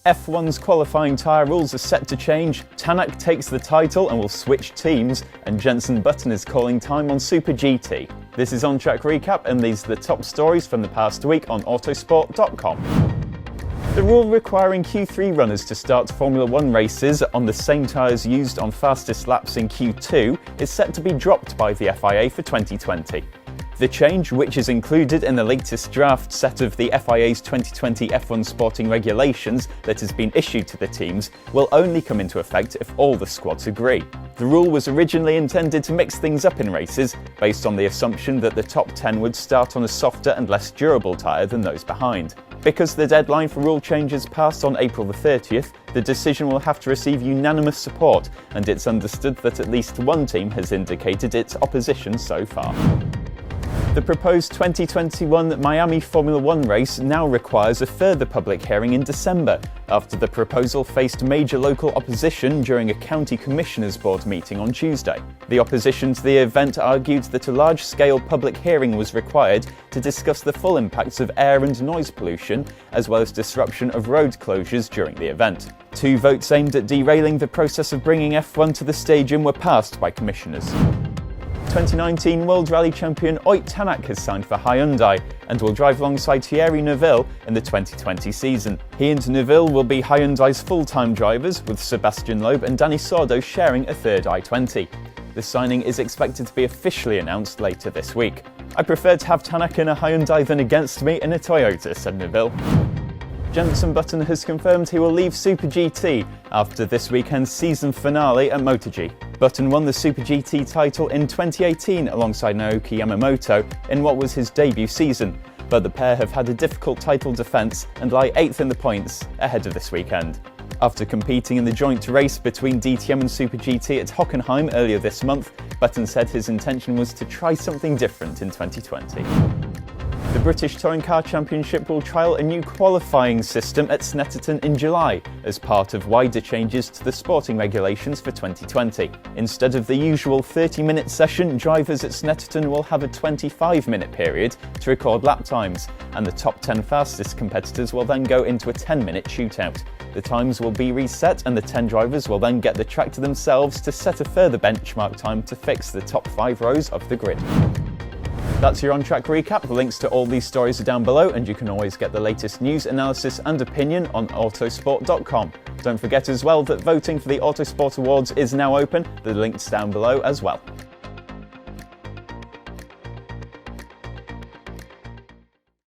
F1's qualifying tyre rules are set to change, Tanak takes the title and will switch teams, and Jenson Button is calling time on Super GT. This is On Track Recap, and these are the top stories from the past week on Autosport.com. The rule requiring Q3 runners to start Formula 1 races on the same tyres used on fastest laps in Q2 is set to be dropped by the FIA for 2020. The change, which is included in the latest draft set of the FIA's 2020 F1 sporting regulations that has been issued to the teams, will only come into effect if all the squads agree. The rule was originally intended to mix things up in races, based on the assumption that the top 10 would start on a softer and less durable tyre than those behind. Because the deadline for rule changes passed on April the 30th, the decision will have to receive unanimous support, and it's understood that at least one team has indicated its opposition so far. The proposed 2021 Miami Formula 1 race now requires a further public hearing in December, after the proposal faced major local opposition during a county commissioners' board meeting on Tuesday. The opposition to the event argued that a large-scale public hearing was required to discuss the full impacts of air and noise pollution, as well as disruption of road closures during the event. 2 votes aimed at derailing the process of bringing F1 to the stadium were passed by commissioners. 2019 World Rally champion Tanak has signed for Hyundai and will drive alongside Thierry Neuville in the 2020 season. He and Neuville will be Hyundai's full-time drivers, with Sebastian Loeb and Danny Sordo sharing a third i20. The signing is expected to be officially announced later this week. "I prefer to have Tanak in a Hyundai than against me in a Toyota," said Neuville. Jenson Button has confirmed he will leave Super GT after this weekend's season finale at MotoG. Button won the Super GT title in 2018 alongside Naoki Yamamoto in what was his debut season, but the pair have had a difficult title defence and lie 8th in the points ahead of this weekend. After competing in the joint race between DTM and Super GT at Hockenheim earlier this month, Button said his intention was to try something different in 2020. The British Touring Car Championship will trial a new qualifying system at Snetterton in July as part of wider changes to the sporting regulations for 2020. Instead of the usual 30-minute session, drivers at Snetterton will have a 25-minute period to record lap times, and the top 10 fastest competitors will then go into a 10-minute shootout. The times will be reset, and the 10 drivers will then get the track to themselves to set a further benchmark time to fix the top 5 rows of the grid. That's your On Track recap. The links to all these stories are down below, and you can always get the latest news, analysis and opinion on Autosport.com. Don't forget as well that voting for the Autosport Awards is now open. The link's down below as well.